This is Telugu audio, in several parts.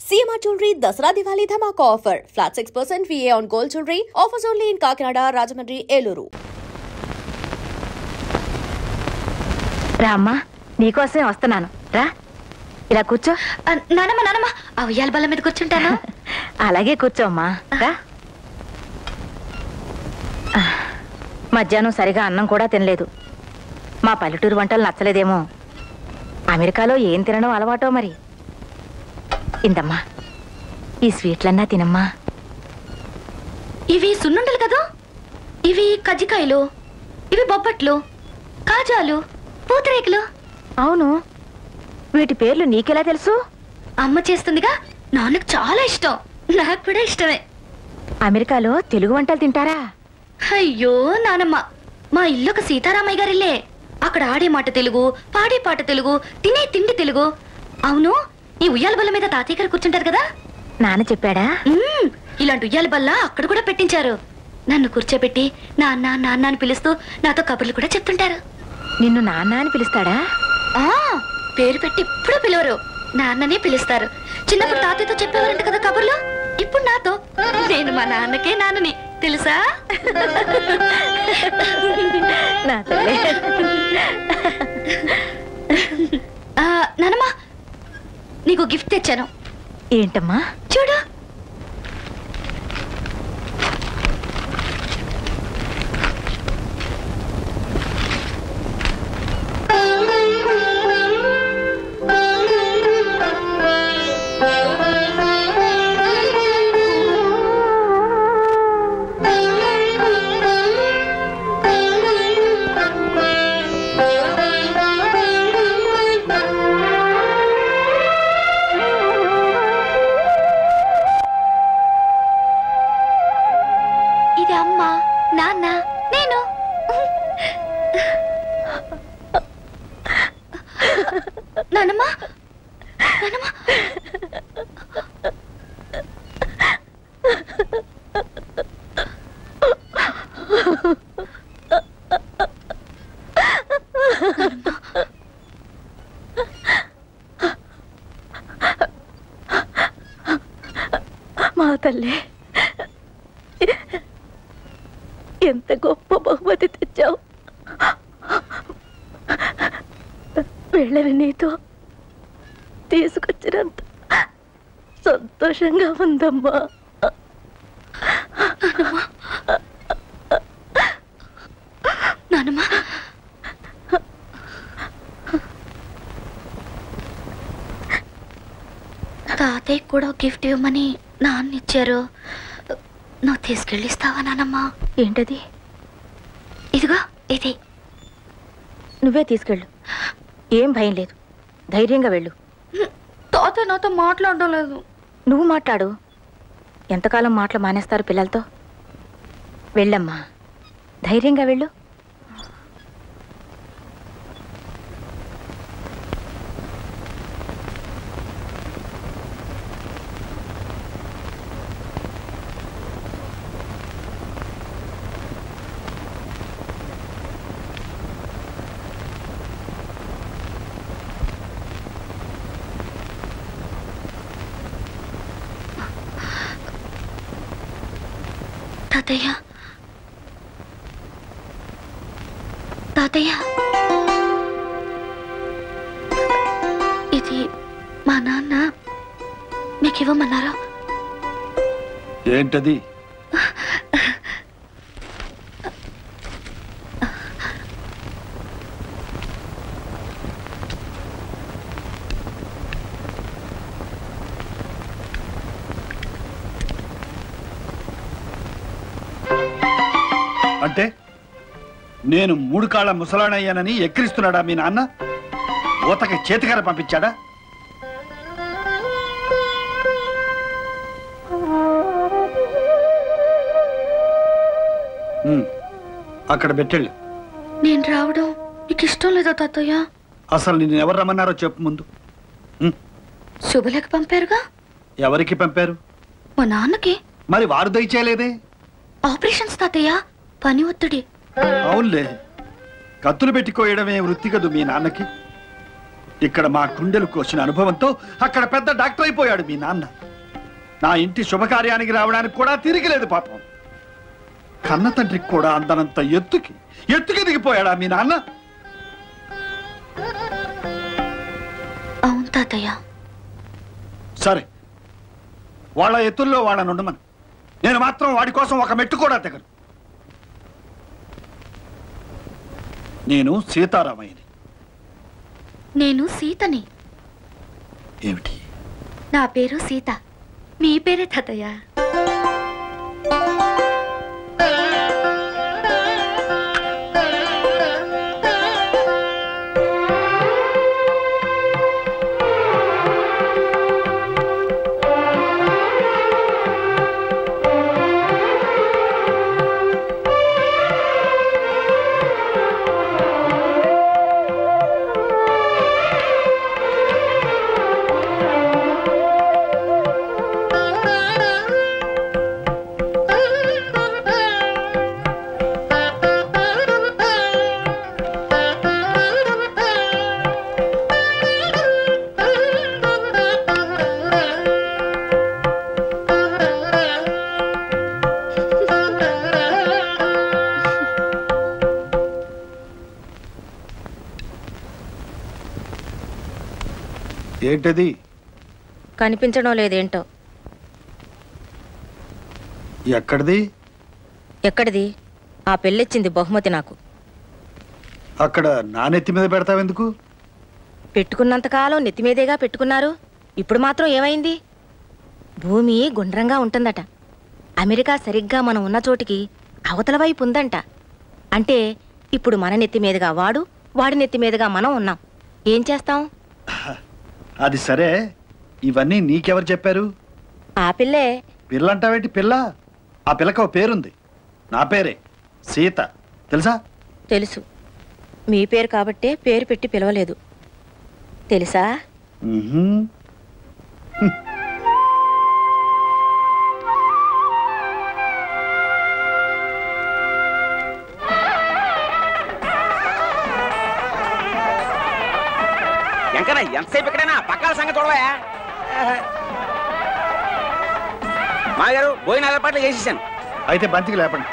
CMR Jewelry Dasra Diwali Dhamaka offer. Flat 6% VA on gold jewelry. Offers only in Kakinada, Rajahmundry, Eluru. రామ్మా నీకోసమే వస్తున్నాను రా ఇలా కూర్చో నానమ్మ ఆ ఉయ్యాల బల్ల మీద కూర్చుంటాను అలాగే కూర్చోమ్మా రా మధ్యాహ్నం సరిగా అన్నం కూడా తినలేదు మా పల్లెటూరు వంటలు నచ్చలేదేమో అమెరికాలో ఏం తినడం అలవాటో మరి ఇందమ్మా ఈ స్వీట్లన్నా తినమ్మా ఇవి సున్నుండలు కదా ఇవి కజ్జికాయలు ఇవి బొబ్బట్లు కాజాలు పూతరేకులు అవును వీటి పేర్లు నీకెలా తెలుసు అమ్మ చేస్తుందిగా నాన్నకు చాలా ఇష్టం నాకు కూడా ఇష్టమే అమెరికాలో తెలుగు వంటలు తింటారా అయ్యో నానమ్మ మా ఇల్లు ఒక సీతారామయ్య గారిల్లే అక్కడ ఆడే మాట తెలుగు పాడే పాట తెలుగు తినే తిండి తెలుగు అవును ఈ ఉయ్యాల బల్ల మీద తాతయ్య గారు కూర్చుంటారు కదా నాన్న చెప్పాడా ఇలాంటి ఉయ్యాల బల్ల అక్కడ కూడా పెట్టించారు నన్ను కూర్చోబెట్టి నాన్న నాన్న అని పిలుస్తూ నాతో కబుర్లు కూడా చెప్తుంటారు నిన్ను నాన్న అని పిలుస్తాడా ఆ పేరు పెట్టి ఇప్పుడు పిలవరు నాన్ననే పిలుస్తారు చిన్నప్పుడు తాతయ్యతో చెప్పేవారంట కదా కబుర్లు ఇప్పుడు నాతో నేను మా నాన్నకే నాన్నని తెలుసా నానమ్మా నీకు గిఫ్ట్ తెచ్చాను ఏంటమ్మా చూడు మా తల్లి ఎంత గొప్ప బహుమతి తెచ్చావు వీళ్ళని నీతో తీసుకొచ్చినంత సంతోషంగా ఉందమ్మా నానమ్మా తాతయ్య కూడా గిఫ్ట్ ఇవ్వమని నాన్న ఇచ్చారు నువ్వు తీసుకెళ్ళిస్తావా నానమ్మా ఏంటది ఇదిగో ఇది నువ్వే తీసుకెళ్ళు ఏం భయం లేదు ధైర్యంగా వెళ్ళు తాతయ్య నాతో మాట్లాడడం లేదు నువ్వు మాట్లాడు ఎంతకాలం మాటలు మానేస్తారు పిల్లలతో వెళ్ళమ్మా ధైర్యంగా వెళ్ళు తాతయ్య తాతయ్య ఇది మా నాన్న మీకు ఇవ్వమన్నారా ఏంటది అంటే నేను 3 కాళ్ళ ముసలాణయ్యానని ఎక్కిరిస్తున్నాడా మీ నాన్న ఊతకి చేతికర పంపించాడా అక్కడ పెట్టెళ్ళు నేను రావడం నీకు ఇష్టం లేదా తాతయ్య అసలు నిన్ను ఎవరు రమ్మన్నారో చెప్పు ముందు శుభలేఖ పంపారుగా ఎవరికి పంపారు మా నాన్నకి మరి వారు దయచేయలేదే ఆపరేషన్స్ తాతయ్య పని ఒత్తిడి అవునులే కత్తులు పెట్టి కోయడమే వృత్తి కదూ మీ నాన్నకి ఇక్కడ మా కుండెలకు వచ్చిన అనుభవంతో అక్కడ పెద్ద డాక్టర్ అయిపోయాడు మీ నాన్న. నా ఇంటి శుభకార్యానికి రావడానికి కూడా తిరిగిలేదు పాపం. కన్న తండ్రికి కూడా అందనంత ఎత్తుకి దిగిపోయాడా మీ నాన్న? అవును తాతయ్య. సరే, వాళ్ళ ఎత్తుల్లో వాళ్ళని ఉండమని. నేను మాత్రం వాడి కోసం ఒక మెట్టు కూడా తెగను. నేను సీతారామయ్యని. నేను సీతని. ఏమిటి? నా పేరు సీత. మీ పేరే తాతయ్య. ఏంటది? కనిపించడం లేదేంటో. ఎక్కడిది? ఎక్కడిది? ఆ పెళ్ళిచ్చింది బహుమతి నాకు. అక్కడ నా నెత్తి మీద పెడతావెందుకు? పెట్టుకున్నంతకాలం నెత్తిమీదేగా పెట్టుకున్నారు. ఇప్పుడు మాత్రం ఏమైంది? భూమి గుండ్రంగా ఉంటుందట. అమెరికా సరిగ్గా మనం ఉన్న చోటికి అవతల వైపు ఉందంట. అంటే ఇప్పుడు మన నెత్తి మీదుగా వాడు, వాడి నెత్తి మీదుగా మనం ఉన్నాం. ఏం చేస్తాం? అది సరే, ఇవన్నీ నీకెవరు చెప్పారు? ఆ పిల్లే. పిల్లంటావేంటి? పిల్ల? ఆ పిల్లకి ఓ పేరుంది. నా పేరే సీత, తెలుసా? తెలుసు. మీ పేరు కాబట్టే పేరు పెట్టి పిలవలేదు. తెలుసా? ఎంతసేపు ఇక్కడైనా పక్కల సంగతి చూడవా? మాగారు భోజనాల ఏర్పాట్లు చేసేసాను. అయితే బంతికి లేపండి.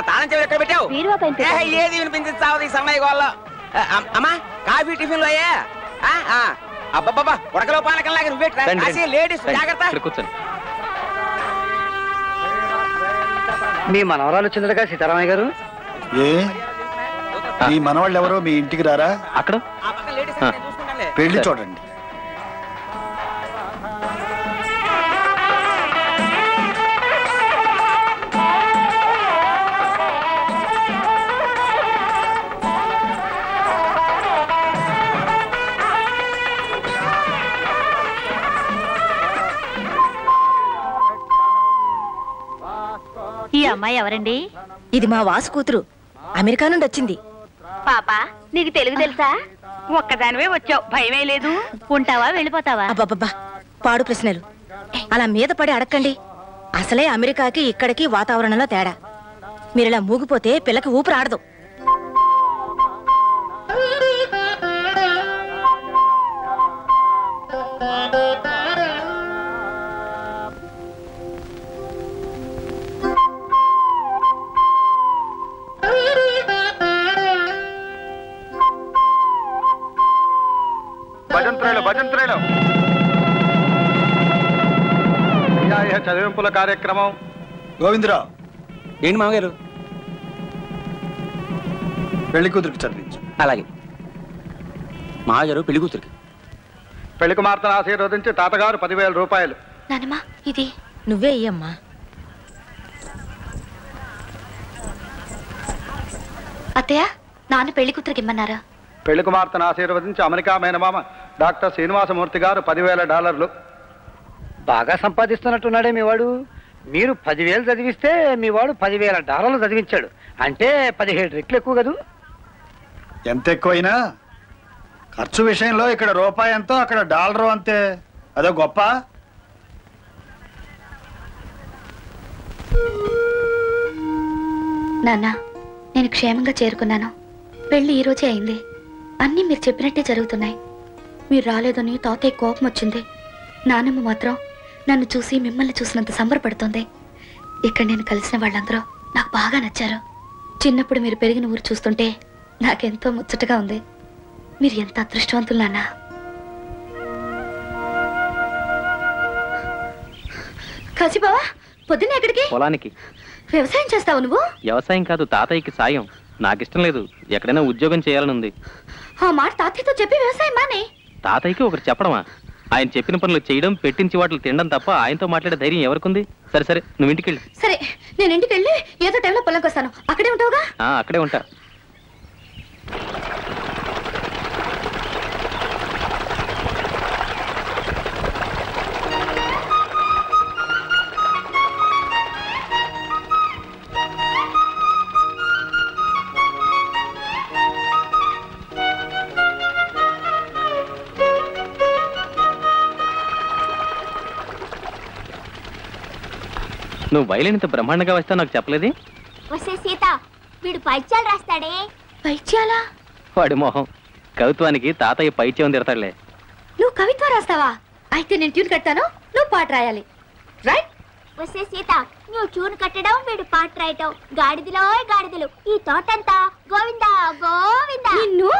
తాళం చెవి ఎక్కడ పెట్టావు? ఏది వినిపించావు ఈ సన్నాయి గోళ్ళ? అమ్మా, కాఫీ టిఫిన్లు అయ్యా? అబ్బబ్బా, ఉడకలో పానకంలాగా నువ్వేట్రా? లేడీస్ జాగ్రత్త. కూర్చోండి. మీ మనవరాలు వచ్చిందటగా సీతారామయ్య గారు? ఏ, మీ మనవాళ్ళు ఎవరో మీ ఇంటికి రారా? అక్కడ పెళ్లి చూడండి. ఈ అమ్మాయి ఎవరండి? ఇది మా వాసు కూతురు. అమెరికా నుండి వచ్చింది. పాపా, నీకు తెలుగు తెలుసా? ఒక్కదానివే వచ్చావు, భయమే లేదు. ఉంటావా, వెళ్ళిపోతావా? అబ్బబ్బబ్బా, పాడు ప్రశ్నలు. అలా మీద పడి అడక్కండి. అసలే అమెరికాకి ఇక్కడికి వాతావరణంలో తేడా. మీరిలా మూగిపోతే పిల్లకి ఊపిరి ఆడదు. చదివింపుల కార్యక్రమం. గోవిందరావు, ఏంటి మామగారు? పెళ్లి కూతురికి చదివించు. అలాగే మామగారు. పెళ్లి కూతురికి పెళ్లి కుమార్తెను ఆశీర్వదించి తాతగారు 10,000 రూపాయలు. నానమ్మా, ఇది నువ్వే ఇయ్యమ్మా. అత్తయ్య, నాన్న పెళ్లి కూతురికి ఇమ్మన్నారా? పెళ్లి కుమార్తెను ఆశీర్వదించి అమెరికా మేనమామ డాక్టర్ శ్రీనివాసమూర్తి గారు $10,000. బాగా సంపాదిస్తున్నట్టున్నాడే మీవాడు. మీరు 10,000 చదివిస్తే మీవాడు $10,000 చదివించాడు. అంటే 17 రెట్లు ఎక్కువ కదూ? ఎంత ఎక్కువైనా ఖర్చు విషయంలో ఇక్కడ రూపాయి ఎంతో, అక్కడ డాలరు అంతే. అదో గొప్ప. నాన్న, నేను క్షేమంగా చేరుకున్నాను. పెళ్లి ఈ రోజే అయింది. అన్నీ మీరు చెప్పినట్టే జరుగుతున్నాయి. మీరు రాలేదని తాతయ్య కోపం వచ్చింది. నానమ్మ మాత్రం నన్ను చూసి మిమ్మల్ని చూసినంత సంబరపడుతుంది. ఇక్కడ నేను కలిసిన వాళ్ళందరూ నాకు బాగా నచ్చారు. చిన్నప్పుడు మీరు పెరిగిన ఊరు చూస్తుంటే నాకెంతో ముచ్చటగా ఉంది. మీరు ఎంత అదృష్టవంతులు నాన్న. కాశీబావా, పొద్దున్న ఎక్కడికి? పొలానికి. వ్యవసాయం చేస్తావు నువ్వు? వ్యవసాయం కాదు, తాతయ్యకి సాయం. నాకిష్టం లేదు, ఎక్కడైనా ఉద్యోగం చేయాలని ఉంది. ఆ మాట తాతయ్యతో చెప్పి వ్యవసాయం మానే. తాతయ్యకి ఒకటి చెప్పడమా? ఆయన చెప్పిన పనులు చేయడం, పెట్టించి వాటిని తినడం తప్ప ఆయనతో మాట్లాడే ధైర్యం ఎవరికుంది? సరే సరే, నువ్వు ఇంటికి వెళ్ళి. సరే, నేను ఇంటికి వెళ్ళి ఏదో టైంలో పొలంకి వస్తాను. అక్కడే ఉంటావుగా? అక్కడే ఉంటా. నువ్వు వైలిన్ ఇంత బ్రహ్మాండంగా వస్తావు నాకు చెప్పలేదే? వస్తే సీత, వీడు పైత్యాలు రాస్తాడే. పైత్యాలా? వాడి మొహం. కవిత్వానికి తాతయ్య పైత్యం తిడతాడులే. నువ్వు కవిత్వం రాస్తావా? అయితే నేను ట్యూన్ కట్టాను, నువ్వు పాట రాయాలి. రైట్? వస్తే సీత, నువ్వు ట్యూన్ కట్టడం, వీడు పాట రాయటం. గాడిదలో గాడిదలు ఈ తోటంతా గోవిందా గోవిందా. నిన్ను